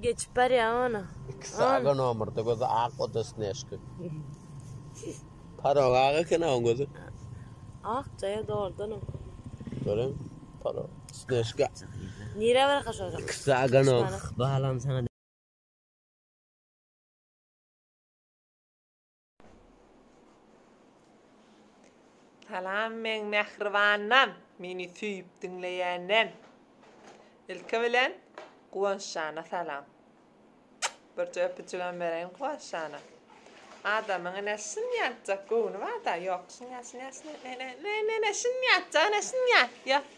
geçper ya ona. Saga nomorda gözü ak odasına eşki. Paro ağa kena on gözü. Ah caya doğrudan o. Görün. Paro. Sneşka. Nire ver kaşarım. Saga nom. Bağlam sana. Salam men mehribanam. Meni tüyüp dinleyenem. İlke bilen Guanşana salam. Bir öpücüğüm vereyim Guanşana. Adamın nesin yatacak konu var da yok.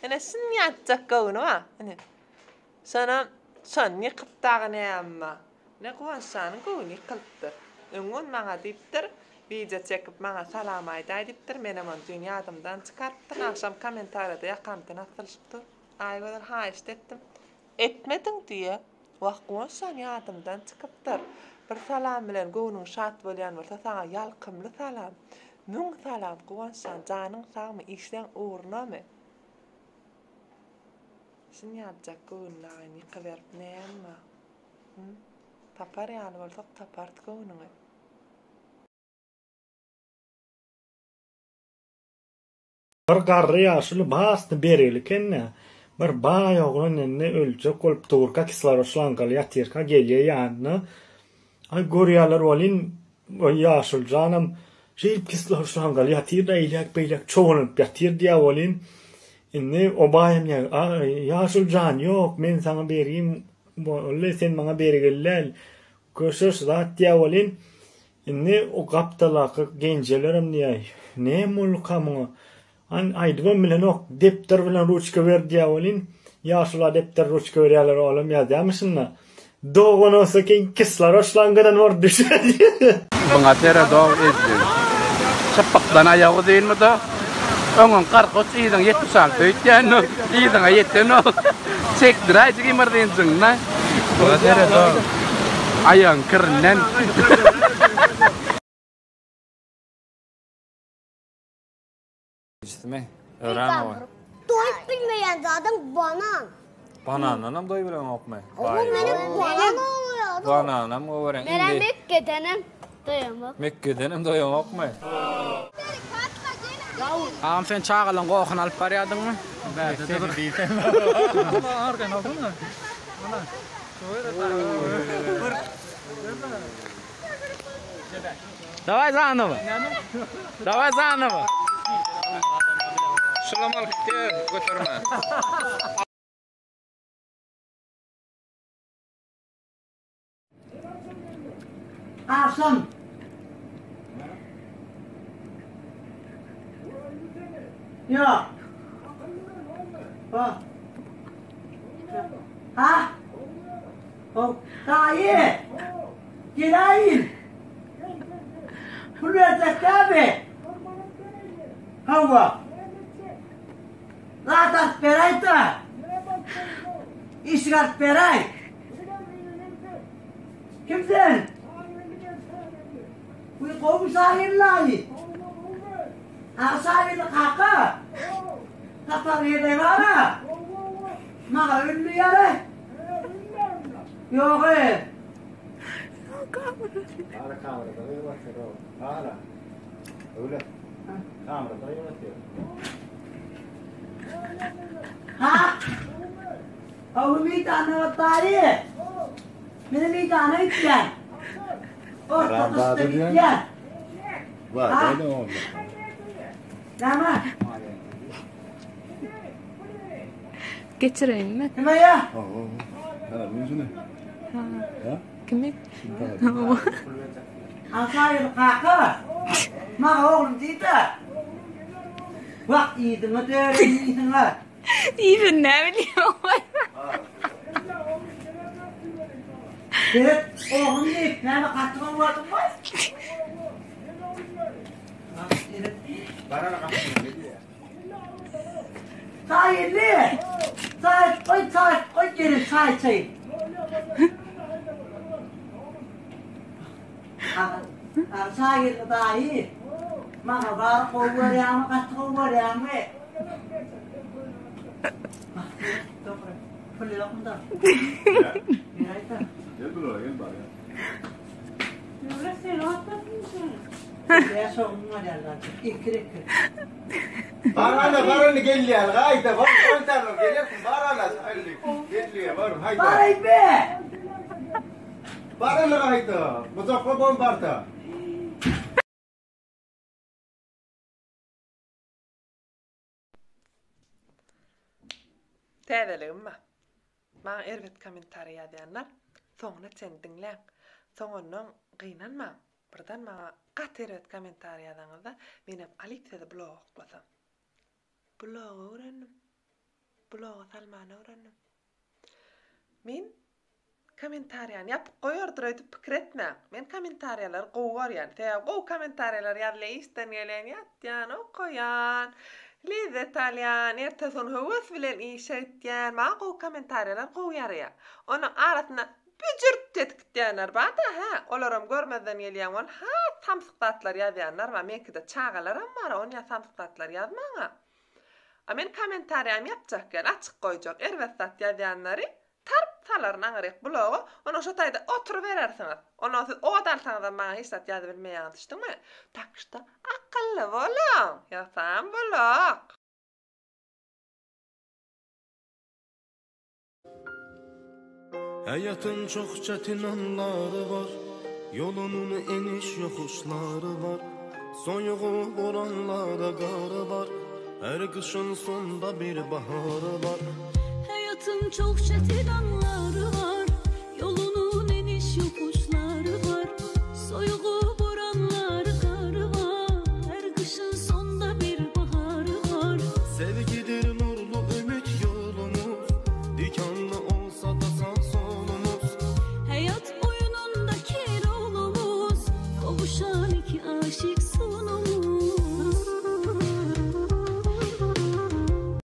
Nesin yatacak konu var. Sana son yıkıp dağını ama. Ne Guanşanın konu yıkıldı. Üngun bana diptir. Video çekip bana salamaydı diptir. Menem on dünyadımdan çıkarttın. Akşam komentarda yakamdan atılışıptı. Ay kadar ha ettim. Etmedin diye. Vakkuan sen yadımdan çıkıptır. Bir salam bilen go'nun şart bolyan bolsa sana yalqımlı salam. Mün salam kuan sen canın sağmı işten uğruna mı? Sin yadacak go'nlarını kıverip ne ama? Tapar yani bolsa tapart go'nunu. Bir garry ýaşyly basty berilkenä. Bir baý oğlan enne ölçek bolup turka kislaroslangaly ýatyrka gelýär ýanyna. Ay görýärler bolin o ýaşyl janam şeýip kislaroslangaly ýatyrda eýlek beýlek çoğunup ýatyr diýä bolin. Indi o baýam ýaşyl jan ýok, men saňa berýim, bolle sen maňa bergellel. Köşüş zat diýä bolin. Indi o gapdalaky gençelerim diýär. Ne mulkamy an aýdym bilen ok depter bilen ruçka berdi ýa-bolin ýaşla depter ruçka berýärler oğlum ýazýamysyna dogan olsa keň kislar oşlangadan war düşer. Bana tere dog edin. Çapakdan ayağı değil mi da? Onun qarqot ýygyň 76 öýtýän, ýygyň ýetden o. Çekdir aýdy gimerdinsiň, na. Bana tere dog. Ayağın kırından. İstime, öğren o. Doyup bilmeyen zaten banan. Bananam doy bilen okmay. Oğlum benim banan oluyor. Bananam o veren. Meram Mekke'denim doyamak. Mekke'denim doyam okmay. Ağam sen çağılan qoğun alıp barıyadın mı? Evet, evet. Arkan aldın mı? Давай заново. Давай заново. Şulamalık gel, götürme. Asım. Yok. Ha? O dayı. Girayım. Buraya tabi. Hava. Latat beray da. İşgat beray. Kimsin? Bu kovu sahirlayi. Sahirli kaka. Tatar yedi var. Mağa ünlü yere. Yok e. Kamerada yönetiyor. Hala. Öyle. Kamerada yönetiyor. Ha? Oğlum bir tane vatari. Benim bir tane içken. Ortada içken. Var öyle oldu. Tamam. Geçireyim mi? Kime ya? Hala yüzüne. Ha? Kimi? Asayır kaka. Ma oğlum değil de. Bak iyiydin o değerli iyiydin ha. İyi ne biliyorum. Evet oğlum değil. Nerede kaçtığım vardı mı? Sahilli. Koy geri say. Sahil dahi. Maka var kovar yang kovar yang me. Pelilok entah. Ya itu. Ya sorunma derler. İkir. Barana geliyor. Haydi var. Kontanım geliyorsun. Barana haydi. Geliyor var. Haydi. Vay be! Barana haydi. Muzaffer bombarda. Täzeligimmi? Maňa erwet kommentariýa ýazýanlar, soňuna sen diňläň. Soňundan gynanma. Birden maňa gat erwet kommentariýa ýazýaňyzda men hem Alipsede blog oklasam. Blog öwrendim. Blog salmany öwrendim. Men kommentariýany ýapyp goýardyr aýdyp pikir etmäň. Men kommentariýalar goýarýan. Täze goý kommentariýalar ýazýan isten gelen ýatýan, okuyan. Lize Talyan, erteson hövös bilen işetýän, maňa goý kommentariýalar goýarýar. Onuň arasyna büjürt tetikdýänler barda, ha, olaram görmezden gelýän ol, ha, samsykdatlar ýazýanlar we menkide çağalaram bar, onuň samsykdatlar ýazmaňa. A men kommentariýam ýapjak gel, açyk goýjak, erwesat ýazýanlary tarp salaryň aňyryk blogu, onu şo taýda oturup berersiňiz. Onu siz o dalsaňyz da maňa hiç zat ýazyp bilmeýän düşdiňmi? Takşda akylly bolan, ýasam bolak. Hayatın çok çetin anları var, yolunun eniş yokuşları var, soyuğu boranlara garı var, her kışın sonunda bir baharı var. Hayatın çok çetin anları var, yolunun eniş yokuşları var, soyuğu boranları garı var, her kışın sonunda bir baharı var. Sevgidir nurlu ümit yolumuz, dikenli olsa da sağ solumuz. Hayat oyunundaki rolumuz, kavuşan iki aşık sunumuz.